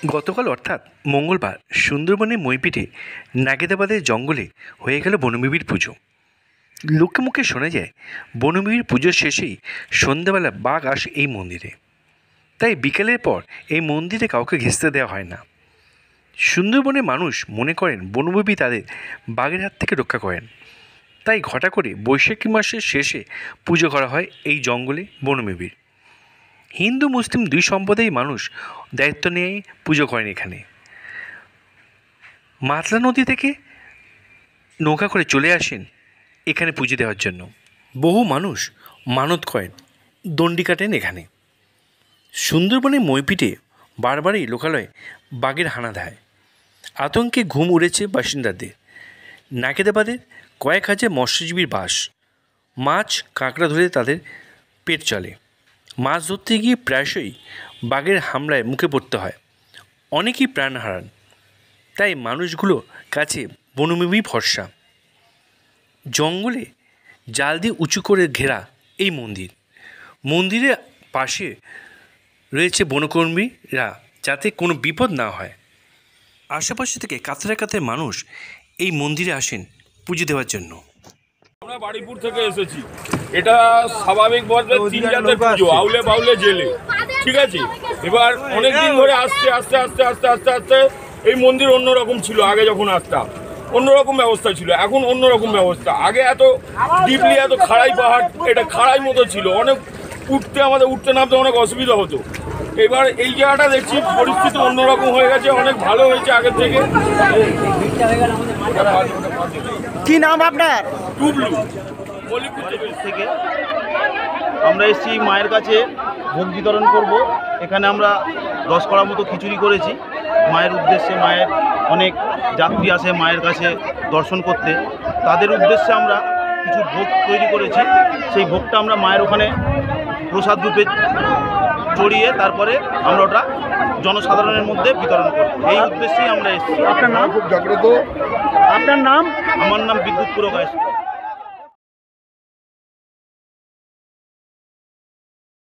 গতকাল অর্থাৎ মঙ্গলবার সুন্দরবনের মইপিঠে নাগেদাবাদের জঙ্গলে হয়ে গেল বনবিবির পুজো। লোকে মুখে শোনা যায় বনবিবির পুজোর শেষেই সন্ধ্যাবেলা বাঘ আসে এই মন্দিরে, তাই বিকেলের পর এই মন্দিরে কাউকে ঘেঁষতে দেওয়া হয় না। সুন্দরবনের মানুষ মনে করেন বনবিবি তাদের বাঘের হাত থেকে রক্ষা করেন, তাই ঘটা করে বৈশাখী মাসের শেষে পুজো করা হয় এই জঙ্গলে বনবিবির। হিন্দু মুসলিম দুই সম্প্রদায়ের মানুষ দায়িত্ব নিয়ে পুজো করেন এখানে। মাতলা নদী থেকে নৌকা করে চলে আসেন এখানে পুজো দেওয়ার জন্য। বহু মানুষ মানত করেন, দণ্ডি কাটেন এখানে। সুন্দরবনের মইপিঠে বারবারই লোকালয়ে বাঘের হানা দেয়, আতঙ্কে ঘুম উড়েছে বাসিন্দাদের। নাগেদাবাদের কয়েক হাজার মৎস্যজীবীর বাস, মাছ কাঁকড়া ধরে তাদের পেট চলে। মাছ ধরতে গিয়ে প্রায়শই বাঘের হামলায় মুখে পড়তে হয়, অনেকেই প্রাণ হারান। তাই মানুষগুলোর কাছে বনবিবি ভরসা। জঙ্গলে জাল দিয়ে উঁচু করে ঘেরা এই মন্দির, মন্দিরের পাশে রয়েছে বনকর্মীরা যাতে কোনো বিপদ না হয়। আশেপাশে থেকে কাতারে কাতারে মানুষ এই মন্দিরে আসেন পুজো দেওয়ার জন্য। আমরা বাড়িপুর থেকে এসেছি। এটা স্বাভাবিকভাবে 3 জাতের পুজো, আউলে বাউলে জেলে, ঠিক আছে। এবার অনেকদিন ধরে আস্তে আস্তে আস্তে আস্তে আস্তে আস্তে এই মন্দির অন্যরকম ছিল। আগে যখন আসতাম অন্যরকম ব্যবস্থা ছিল, এখন অন্যরকম ব্যবস্থা। আগে এত ডিপলি এত খাড়াই পাহাড়, এটা খাড়াই মতো ছিল, অনেক আমাদের উঠতে নামতে অনেক অসুবিধা হতো। এবার এই জায়গাটা দেখছি পরিস্থিতি অন্যরকম হয়ে গেছে, অনেক ভালো হয়েছে আগের থেকে। কি নাম আপনার? টুবলু থেকে আমরা এসেছি মায়ের কাছে ভোগ বিতরণ করব। এখানে আমরা 10 কড়া মতো খিচুড়ি করেছি মায়ের উদ্দেশ্যে। মায়ের অনেক যাত্রী আসে মায়ের কাছে দর্শন করতে, তাদের উদ্দেশ্যে আমরা কিছু ভোগ তৈরি করেছি। সেই ভোগটা আমরা মায়ের ওখানে প্রসাদ রূপে চড়িয়ে তারপরে আমরা ওটা জনসাধারণের মধ্যে বিতরণ করব, এই উদ্দেশ্যেই আমরা এসেছি। আপনার নাম? খুব জাগ্রত। আপনার নাম? আমার নাম বিদ্যুৎ পুরকায়েত।